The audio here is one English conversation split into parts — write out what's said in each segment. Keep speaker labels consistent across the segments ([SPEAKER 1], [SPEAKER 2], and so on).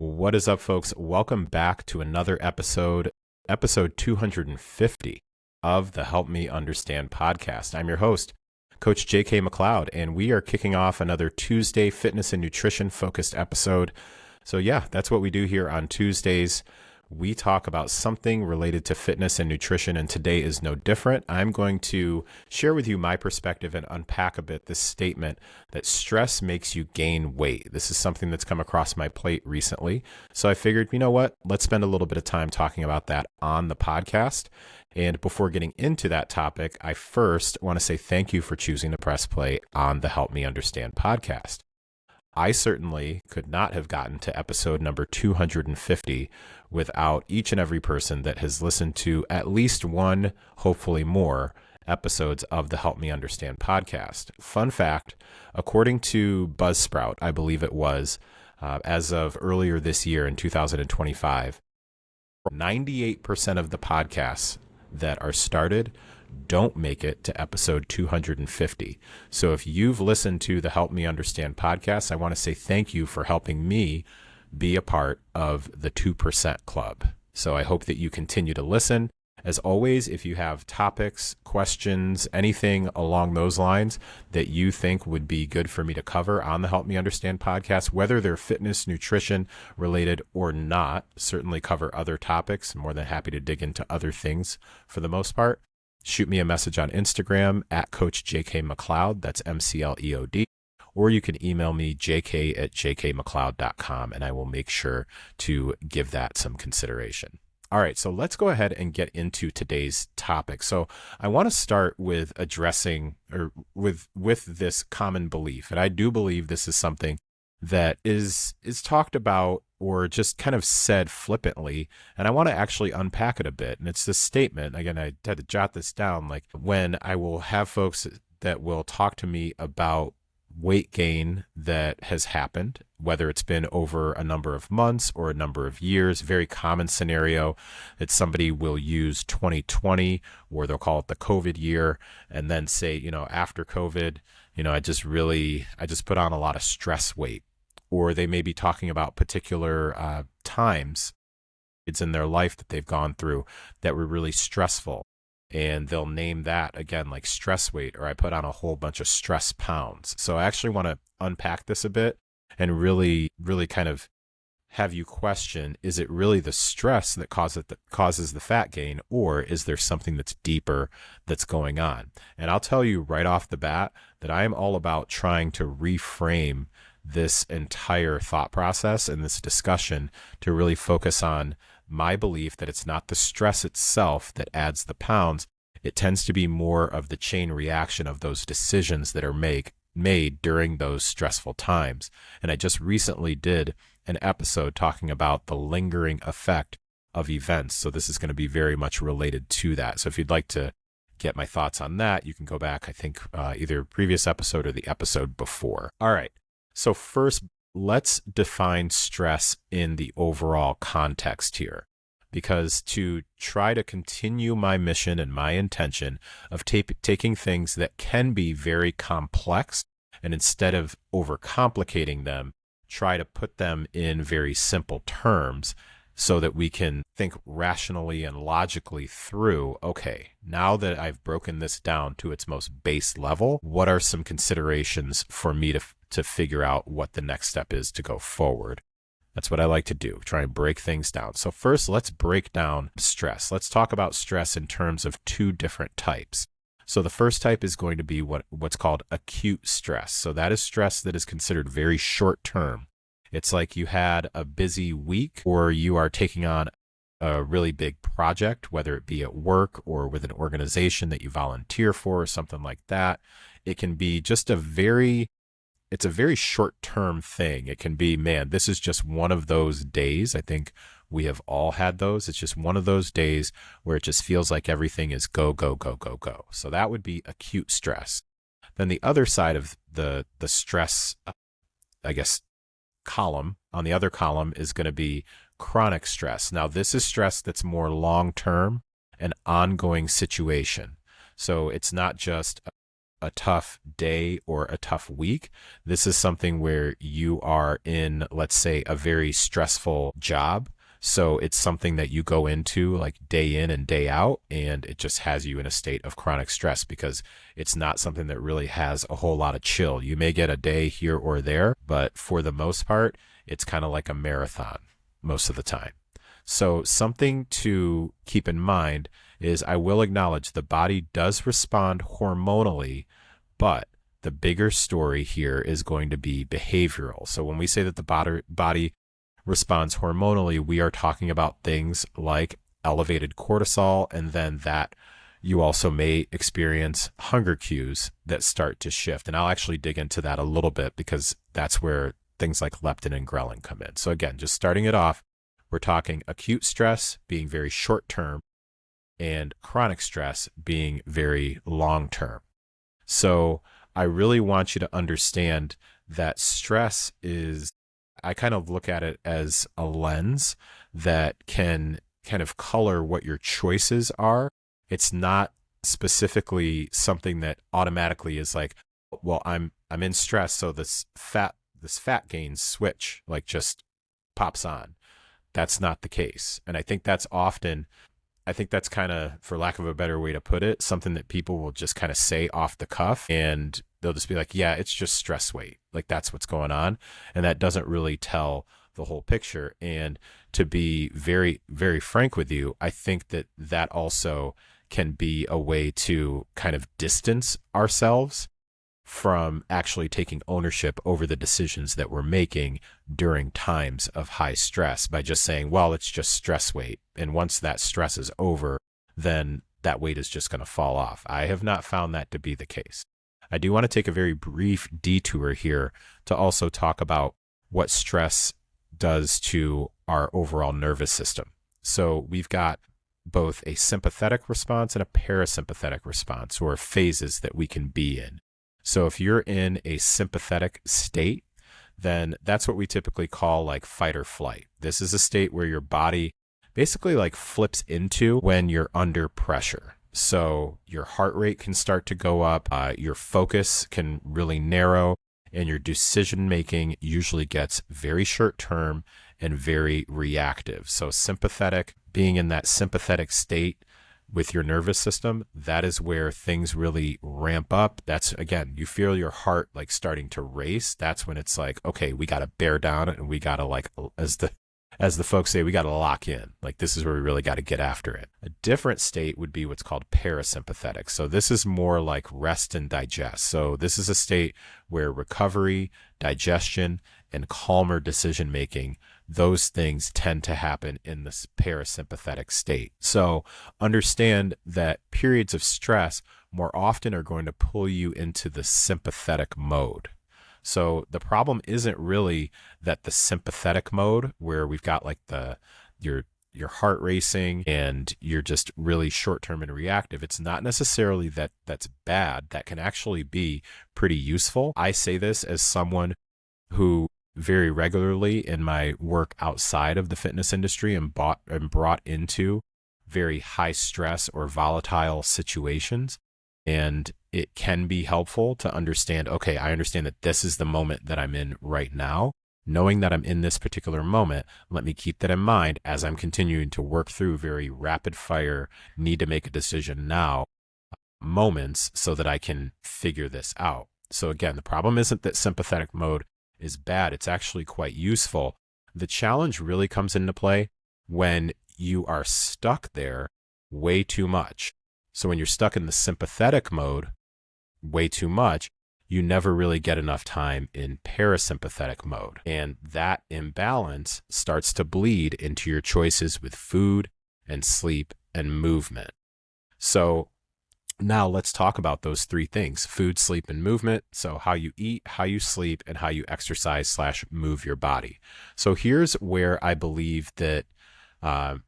[SPEAKER 1] What is up, folks? Welcome back to another episode 250 of the Help Me Understand podcast. I'm your host, Coach J.K. McLeod, and we are kicking off another Tuesday fitness and nutrition focused episode. So yeah, that's what we do here on Tuesdays. We talk about something related to fitness and nutrition, and today is no different. I'm going to share with you my perspective and unpack a bit this statement that stress makes you gain weight. This is something that's come across my plate recently. So I figured, you know what? Let's spend a little bit of time talking about that on the podcast. And before getting into that topic, I first want to say thank you for choosing to press play on the Help Me Understand podcast. I certainly could not have gotten to episode number 250 without each and every person that has listened to at least one, hopefully more, episodes of the Help Me Understand podcast. Fun fact, according to Buzzsprout, I believe it was, as of earlier this year in 2025, 98% of the podcasts that are started don't make it to episode 250. So if you've listened to the Help Me Understand podcast, I want to say thank you for helping me be a part of the 2% club. So I hope that you continue to listen. As always, if you have topics, questions, anything along those lines that you think would be good for me to cover on the Help Me Understand podcast, whether they're fitness, nutrition related or not, certainly cover other topics. I'm more than happy to dig into other things for the most part. Shoot me a message on Instagram at Coach JK McLeod, that's MCLEOD, or you can email me jk@jkmcleod.com, and I will make sure to give that some consideration. All right, so let's go ahead and get into today's topic. So I want to start with addressing or with this common belief, and I do believe this is something that is talked about or just kind of said flippantly, and I want to actually unpack it a bit. And it's this statement, again, I had to jot this down, like when I will have folks that will talk to me about weight gain that has happened, whether it's been over a number of months or a number of years. Very common scenario that somebody will use 2020, or they'll call it the COVID year, and then say, after COVID, I just put on a lot of stress weight. Or they may be talking about particular times it's in their life that they've gone through that were really stressful. And they'll name that, again, like stress weight, or I put on a whole bunch of stress pounds. So I actually want to unpack this a bit and really, really kind of have you question, is it really the stress that causes the fat gain, or is there something that's deeper that's going on? And I'll tell you right off the bat that I am all about trying to reframe this entire thought process and this discussion to really focus on my belief that it's not the stress itself that adds the pounds. It tends to be more of the chain reaction of those decisions that are made during those stressful times. And I just recently did an episode talking about the lingering effect of events. So this is going to be very much related to that. So if you'd like to get my thoughts on that, you can go back, I think, either previous episode or the episode before. All right. So first, let's define stress in the overall context here, because to try to continue my mission and my intention of taking things that can be very complex and instead of overcomplicating them, try to put them in very simple terms so that we can think rationally and logically through, okay, now that I've broken this down to its most base level, what are some considerations for me to figure out what the next step is to go forward? That's what I like to do, try and break things down. So first, let's break down stress. Let's talk about stress in terms of two different types. So the first type is going to be what's called acute stress. So that is stress that is considered very short term. It's like you had a busy week, or you are taking on a really big project, whether it be at work or with an organization that you volunteer for or something like that. It can be just it's a very short-term thing. It can be, man, this is just one of those days. I think we have all had those. It's just one of those days where it just feels like everything is go, go, go, go, go. So that would be acute stress. Then the other side of the stress, I guess, column, on the other column is going to be chronic stress. Now, this is stress that's more long-term and ongoing situation. So it's not just a tough day or a tough week. This is something where you are in, let's say, a very stressful job. So it's something that you go into like day in and day out, and it just has you in a state of chronic stress because it's not something that really has a whole lot of chill. You may get a day here or there, but for the most part, it's kind of like a marathon most of the time. So something to keep in mind is I will acknowledge the body does respond hormonally, but the bigger story here is going to be behavioral. So when we say that the body responds hormonally, we are talking about things like elevated cortisol, and then that you also may experience hunger cues that start to shift. And I'll actually dig into that a little bit because that's where things like leptin and ghrelin come in. So again, just starting it off, we're talking acute stress being very short term and chronic stress being very long term. So I really want you to understand that stress is, I kind of look at it as a lens that can kind of color what your choices are. It's not specifically something that automatically is like, well, I'm in stress, so this fat gain switch like just pops on. That's not the case. And I think that's kind of, for lack of a better way to put it, something that people will just kind of say off the cuff, and they'll just be like, yeah, it's just stress weight. Like that's what's going on. And that doesn't really tell the whole picture. And to be very, very frank with you, I think that also can be a way to kind of distance ourselves from actually taking ownership over the decisions that we're making during times of high stress by just saying, well, it's just stress weight. And once that stress is over, then that weight is just going to fall off. I have not found that to be the case. I do want to take a very brief detour here to also talk about what stress does to our overall nervous system. So we've got both a sympathetic response and a parasympathetic response, or phases that we can be in. So if you're in a sympathetic state, then that's what we typically call like fight or flight. This is a state where your body basically like flips into when you're under pressure. So your heart rate can start to go up, your focus can really narrow, and your decision making usually gets very short term and very reactive. So sympathetic, being in that sympathetic state with your nervous system, that is where things really ramp up. That's, again, you feel your heart like starting to race. That's when it's like, okay, we got to bear down and we got to, like, as the folks say, we got to lock in. Like, this is where we really got to get after it. A different state would be what's called parasympathetic. So this is more like rest and digest. So this is a state where recovery, digestion, and calmer decision making, those things tend to happen in this parasympathetic state. So understand that periods of stress more often are going to pull you into the sympathetic mode. So the problem isn't really that the sympathetic mode, where we've got like your heart racing and you're just really short-term and reactive. It's not necessarily that's bad. That can actually be pretty useful. I say this as someone who very regularly in my work outside of the fitness industry and brought into very high stress or volatile situations. And it can be helpful to understand, okay, I understand that this is the moment that I'm in right now. Knowing that I'm in this particular moment, let me keep that in mind as I'm continuing to work through very rapid fire, need to make a decision now moments so that I can figure this out. So again, the problem isn't that sympathetic mode is bad. It's actually quite useful. The challenge really comes into play when you are stuck there way too much. So when you're stuck in the sympathetic mode way too much, you never really get enough time in parasympathetic mode. And that imbalance starts to bleed into your choices with food and sleep and movement. So now let's talk about those three things: food, sleep, and movement. So how you eat, how you sleep, and how you exercise / move your body. So here's where I believe that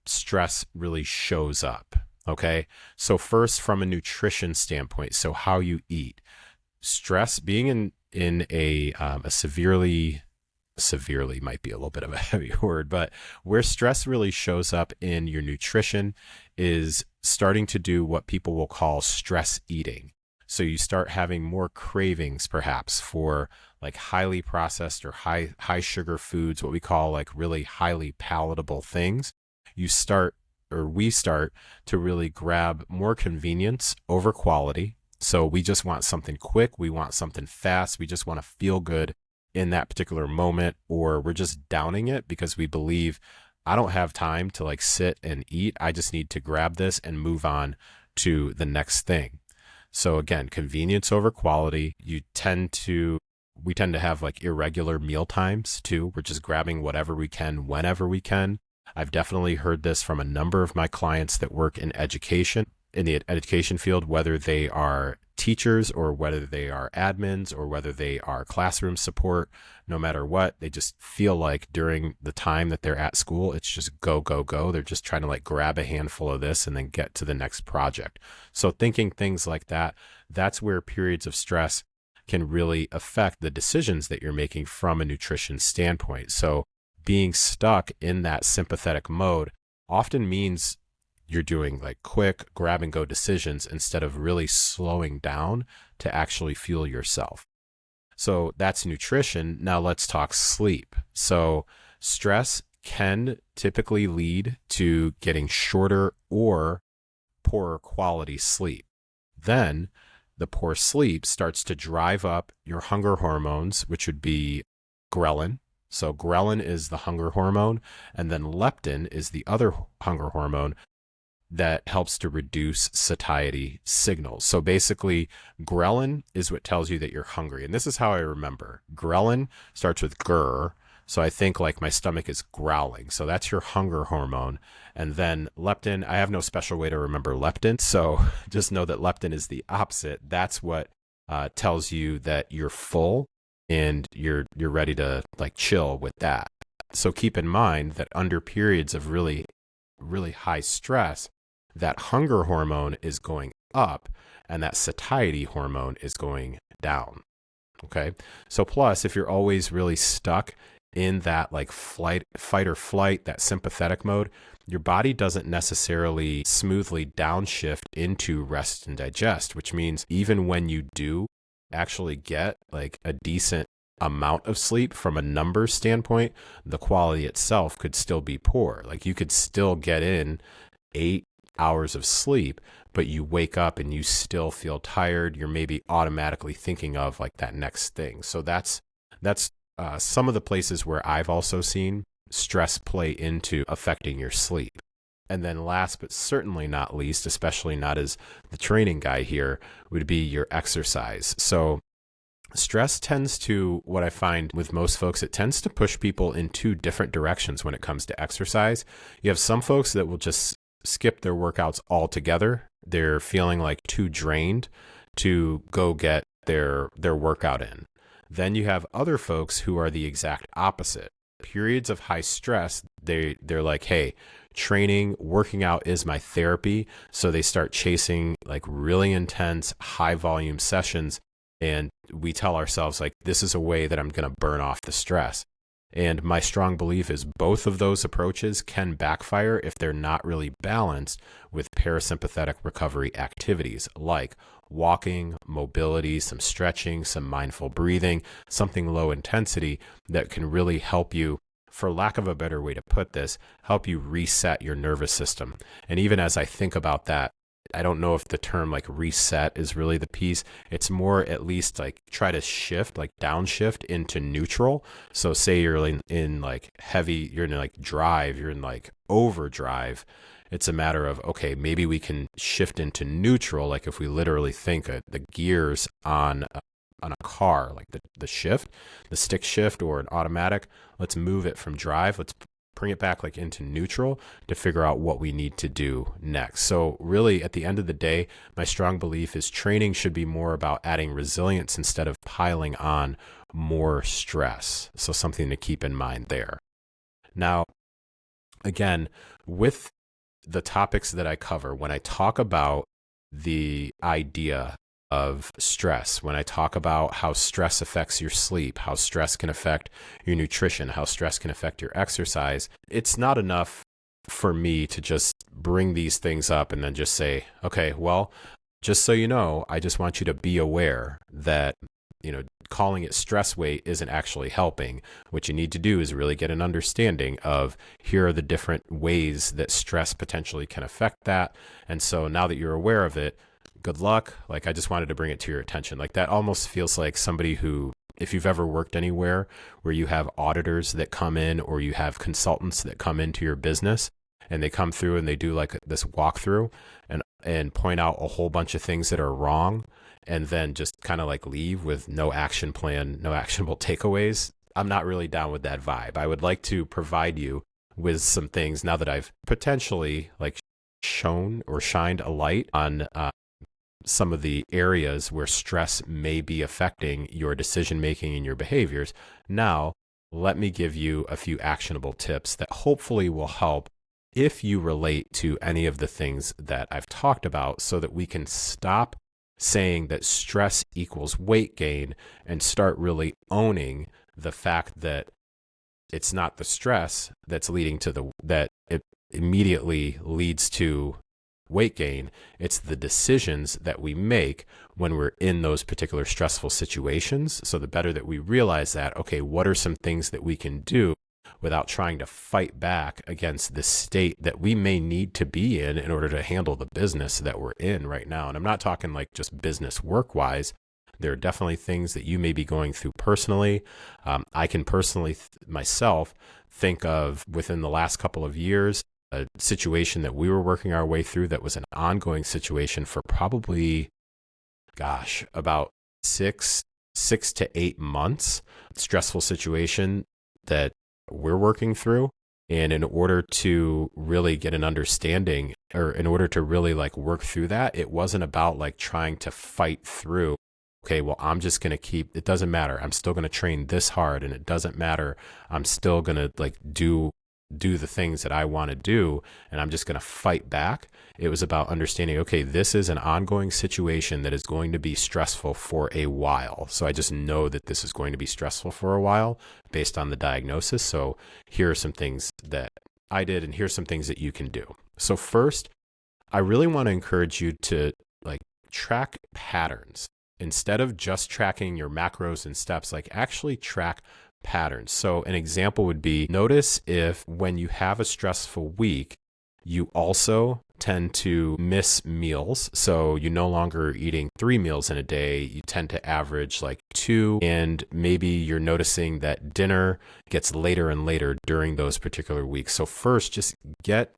[SPEAKER 1] stress really shows up. Okay. So first, from a nutrition standpoint, so how you eat. Stress, being in a severely might be a little bit of a heavy word, but where stress really shows up in your nutrition is starting to do what people will call stress eating. So you start having more cravings perhaps for like highly processed or high sugar foods, what we call like really highly palatable things. You start or we start to really grab more convenience over quality. So we just want something quick, we want something fast, we just want to feel good in that particular moment, or we're just downing it because we believe I don't have time to like sit and eat. I just need to grab this and move on to the next thing. So again, convenience over quality. We tend to have like irregular meal times too. We're just grabbing whatever we can, whenever we can. I've definitely heard this from a number of my clients that work in education, in the education field, whether they are teachers or whether they are admins or whether they are classroom support. No matter what, they just feel like during the time that they're at school, it's just go, go, go. They're just trying to like grab a handful of this and then get to the next project. So thinking things like that, that's where periods of stress can really affect the decisions that you're making from a nutrition standpoint. So being stuck in that sympathetic mode often means you're doing like quick grab and go decisions instead of really slowing down to actually fuel yourself. So that's nutrition. Now let's talk sleep. So stress can typically lead to getting shorter or poorer quality sleep. Then the poor sleep starts to drive up your hunger hormones, which would be ghrelin. So ghrelin is the hunger hormone, and then leptin is the other hunger hormone that helps to reduce satiety signals. So basically, ghrelin is what tells you that you're hungry. And this is how I remember. Ghrelin starts with grr. So I think like my stomach is growling. So that's your hunger hormone. And then leptin, I have no special way to remember leptin. So just know that leptin is the opposite. That's what tells you that you're full and you're ready to like chill with that. So keep in mind that under periods of really, really high stress, that hunger hormone is going up and that satiety hormone is going down. Okay. So plus, if you're always really stuck in that like fight or flight, that sympathetic mode, your body doesn't necessarily smoothly downshift into rest and digest, which means even when you do actually get like a decent amount of sleep from a numbers standpoint, the quality itself could still be poor. Like you could still get in 8 hours of sleep, but you wake up and you still feel tired. You're maybe automatically thinking of like that next thing. So that's some of the places where I've also seen stress play into affecting your sleep. And then last but certainly not least, especially not as the training guy here, would be your exercise. So stress tends to, what I find with most folks, it tends to push people in two different directions when it comes to exercise. You have some folks that will just skip their workouts altogether. They're feeling like too drained to go get their workout in. Then you have other folks who are the exact opposite. Periods of high stress, they're like, hey, training, working out is my therapy. So they start chasing like really intense, high volume sessions. And we tell ourselves like, this is a way that I'm going to burn off the stress. And my strong belief is both of those approaches can backfire if they're not really balanced with parasympathetic recovery activities like walking, mobility, some stretching, some mindful breathing, something low intensity that can really help you, for lack of a better way to put this, help you reset your nervous system. And even as I think about that, I don't know if the term like reset is really the piece. It's more at least like try to shift, like downshift into neutral. So say you're in like heavy, you're in like drive, you're in like overdrive. It's a matter of, okay, maybe we can shift into neutral. Like if we literally think the gears on a car, like the shift, the stick shift or an automatic, let's move it from drive. Let's bring it back like into neutral to figure out what we need to do next. So really at the end of the day, my strong belief is training should be more about adding resilience instead of piling on more stress. So something to keep in mind there. Now, again, with the topics that I cover, when I talk about the idea of stress, when I talk about how stress affects your sleep, how stress can affect your nutrition, how stress can affect your exercise, it's not enough for me to just bring these things up and then just say, okay, well, just so you know, I just want you to be aware that, calling it stress weight isn't actually helping. What you need to do is really get an understanding of here are the different ways that stress potentially can affect that. And so now that you're aware of it, good luck. Like, I just wanted to bring it to your attention. Like, that almost feels like somebody who, if you've ever worked anywhere where you have auditors that come in or you have consultants that come into your business and they come through and they do like this walkthrough and point out a whole bunch of things that are wrong and then just kind of like leave with no action plan, no actionable takeaways. I'm not really down with that vibe. I would like to provide you with some things now that I've potentially like shown or shined a light on some of the areas where stress may be affecting your decision making and your behaviors. Now, let me give you a few actionable tips that hopefully will help if you relate to any of the things that I've talked about, so that we can stop saying that stress equals weight gain and start really owning the fact that it's not the stress that's leading to that it immediately leads to weight gain. It's the decisions that we make when we're in those particular stressful situations. So the better that we realize that, okay, what are some things that we can do without trying to fight back against the state that we may need to be in order to handle the business that we're in right now. And I'm not talking like just business work wise. There are definitely things that you may be going through personally. I can personally myself think of within the last couple of years, a situation that we were working our way through that was an ongoing situation for probably, about six to 8 months. Stressful situation that we're working through. And in order to really get an understanding, or in order to really like work through that, it wasn't about like trying to fight through, okay, well, I'm just going to it doesn't matter. I'm still going to train this hard, and it doesn't matter. I'm still going to like do the things that I want to do, and I'm just going to fight back. It was about understanding, okay, this is an ongoing situation that is going to be stressful for a while. So I just know that this is going to be stressful for a while based on the diagnosis. So here are some things that I did, and here's some things that you can do. So first, I really want to encourage you to like track patterns instead of just tracking your macros and steps. Like, actually track patterns. So an example would be, notice if when you have a stressful week, you also tend to miss meals. So you no longer are eating 3 meals in a day. You tend to average like 2, and maybe you're noticing that dinner gets later and later during those particular weeks. So first, just get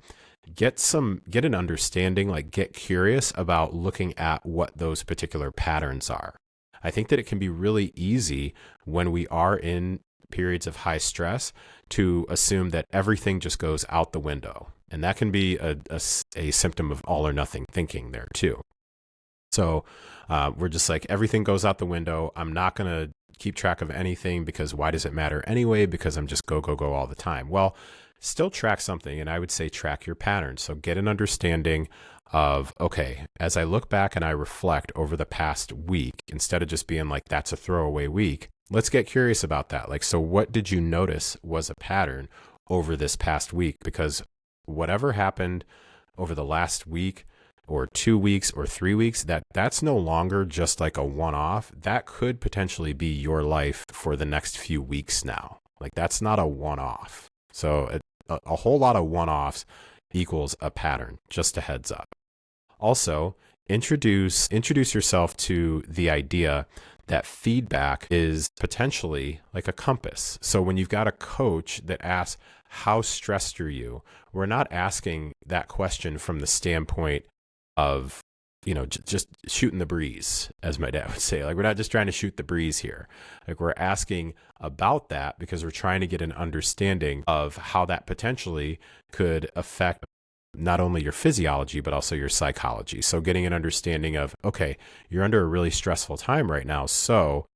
[SPEAKER 1] an understanding, like get curious about looking at what those particular patterns are. I think that it can be really easy when we are in periods of high stress to assume that everything just goes out the window. And that can be a symptom of all or nothing thinking there too. So we're just like, everything goes out the window. I'm not going to keep track of anything because why does it matter anyway? Because I'm just go all the time. Well, still track something. And I would say track your patterns. So get an understanding of, okay, as I look back and I reflect over the past week, instead of just being like, that's a throwaway week, let's get curious about that. Like, so what did you notice was a pattern over this past week? Because whatever happened over the last week or 2 weeks or 3 weeks, that's no longer just like a one-off. That could potentially be your life for the next few weeks now. Like, that's not a one-off. So a whole lot of one-offs equals a pattern, just a heads up. Also, introduce yourself to the idea that feedback is potentially like a compass. So when you've got a coach that asks, how stressed are you? We're not asking that question from the standpoint of, just shooting the breeze, as my dad would say. Like, we're not just trying to shoot the breeze here. Like, we're asking about that because we're trying to get an understanding of how that potentially could affect not only your physiology, but also your psychology. So getting an understanding of, okay, you're under a really stressful time right now. So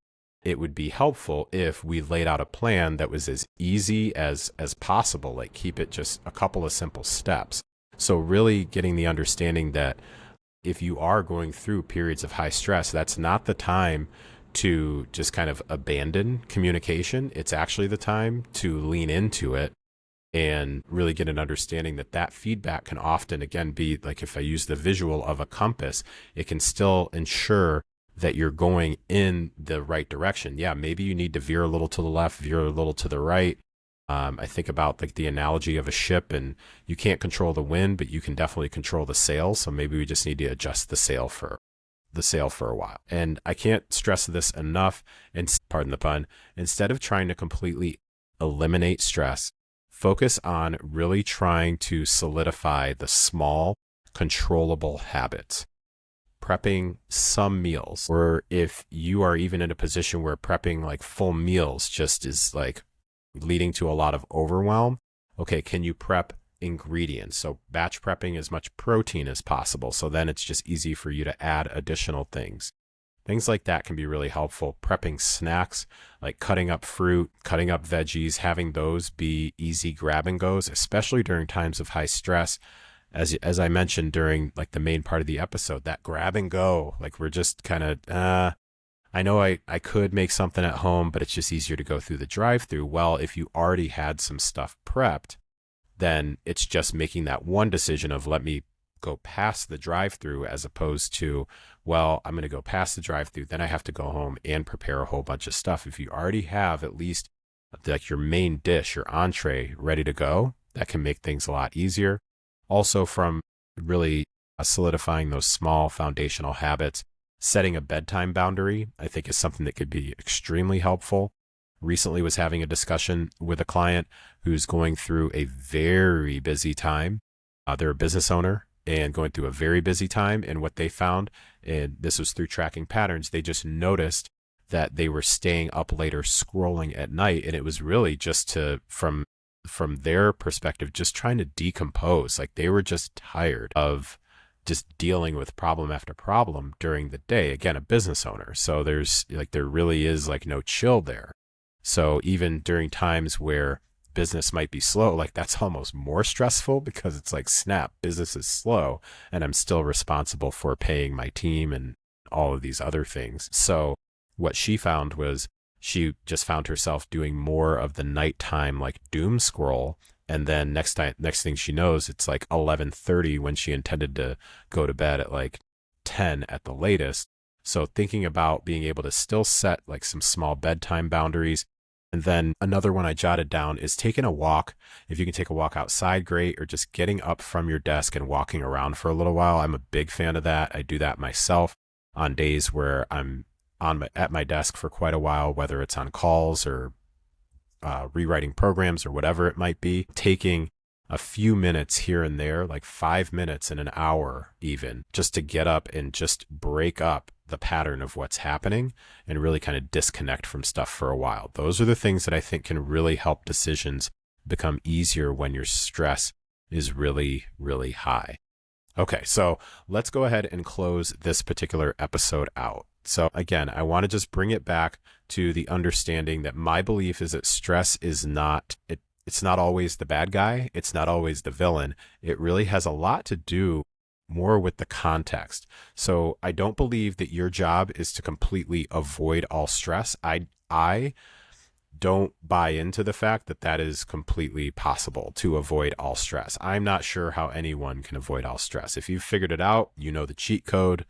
[SPEAKER 1] it would be helpful if we laid out a plan that was as easy as possible, like keep it just a couple of simple steps. So really getting the understanding that if you are going through periods of high stress, that's not the time to just kind of abandon communication. It's actually the time to lean into it and really get an understanding that that feedback can often, again, be like, if I use the visual of a compass, it can still ensure that you're going in the right direction. Yeah, maybe you need to veer a little to the left, veer a little to the right. I think about like the analogy of a ship, and you can't control the wind, but you can definitely control the sail. So maybe we just need to adjust the sail for a while. And I can't stress this enough. And pardon the pun, instead of trying to completely eliminate stress, focus on really trying to solidify the small, controllable habits. Prepping some meals, or if you are even in a position where prepping like full meals just is like leading to a lot of overwhelm, okay, can you prep ingredients? So batch prepping as much protein as possible. So then it's just easy for you to add additional things. Things like that can be really helpful. Prepping snacks, like cutting up fruit, cutting up veggies, having those be easy grab and goes, especially during times of high stress. As I mentioned during like the main part of the episode, that grab and go, like we're just kind of, I know I could make something at home, but it's just easier to go through the drive-through. Well, if you already had some stuff prepped, then it's just making that one decision of let me go past the drive-through, as opposed to, well, I'm going to go past the drive-through, then I have to go home and prepare a whole bunch of stuff. If you already have at least like your main dish, your entree ready to go, that can make things a lot easier. Also, from really solidifying those small foundational habits, setting a bedtime boundary, I think, is something that could be extremely helpful. Recently was having a discussion with a client who's going through a very busy time. They're a business owner and going through a very busy time. And what they found, and this was through tracking patterns, they just noticed that they were staying up later scrolling at night. And it was really just from their perspective, just trying to decompose. Like they were just tired of just dealing with problem after problem during the day. Again, a business owner. So there really is like no chill there. So even during times where business might be slow, like that's almost more stressful, because it's like, snap, business is slow and I'm still responsible for paying my team and all of these other things. So what she found was she just found herself doing more of the nighttime like doom scroll. And then next thing she knows, it's like 11:30 when she intended to go to bed at like 10 at the latest. So thinking about being able to still set like some small bedtime boundaries. And then another one I jotted down is taking a walk. If you can take a walk outside, great, or just getting up from your desk and walking around for a little while. I'm a big fan of that. I do that myself on days where I'm at my desk for quite a while, whether it's on calls or rewriting programs or whatever it might be. Taking a few minutes here and there, like 5 minutes in an hour even, just to get up and just break up the pattern of what's happening and really kind of disconnect from stuff for a while. Those are the things that I think can really help decisions become easier when your stress is really, really high. Okay, so let's go ahead and close this particular episode out. So again, I want to just bring it back to the understanding that my belief is that stress is it's not always the bad guy. It's not always the villain. It really has a lot to do more with the context. So I don't believe that your job is to completely avoid all stress. I don't buy into the fact that that is completely possible to avoid all stress. I'm not sure how anyone can avoid all stress. If you've figured it out, you know the cheat code.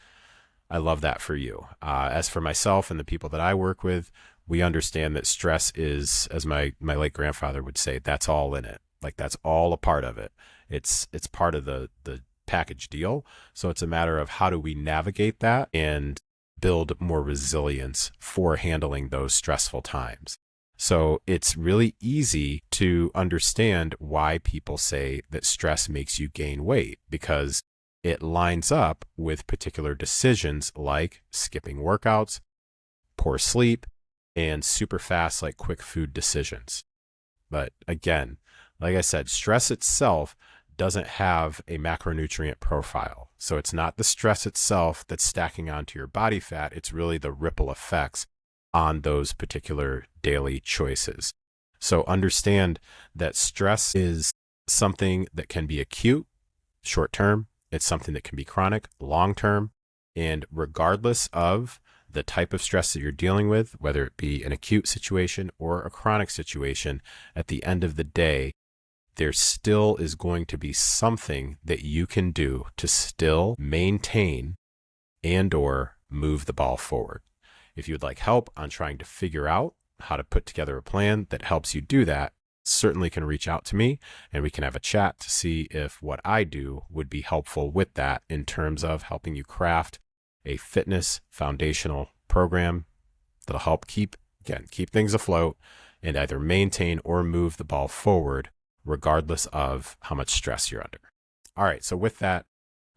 [SPEAKER 1] I love that for you. As for myself and the people that I work with, we understand that stress is, as my late grandfather would say, that's all in it. Like that's all a part of it. It's part of the package deal. So it's a matter of how do we navigate that and build more resilience for handling those stressful times. So it's really easy to understand why people say that stress makes you gain weight, because it lines up with particular decisions like skipping workouts, poor sleep, and super fast, like quick food decisions. But again, like I said, stress itself doesn't have a macronutrient profile. So it's not the stress itself that's stacking onto your body fat. It's really the ripple effects on those particular daily choices. So understand that stress is something that can be acute, short term. It's something that can be chronic, long term. And regardless of the type of stress that you're dealing with, whether it be an acute situation or a chronic situation, at the end of the day, there still is going to be something that you can do to still maintain and or move the ball forward. If you would like help on trying to figure out how to put together a plan that helps you do that, certainly can reach out to me and we can have a chat to see if what I do would be helpful with that in terms of helping you craft a fitness foundational program that'll help keep things afloat and either maintain or move the ball forward regardless of how much stress you're under. All right, so with that,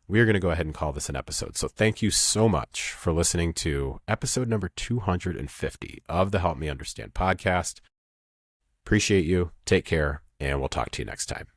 [SPEAKER 1] we are going to go ahead and call this an episode. So thank you so much for listening to episode number 250 of the Help Me Understand podcast. Appreciate you. Take care, and we'll talk to you next time.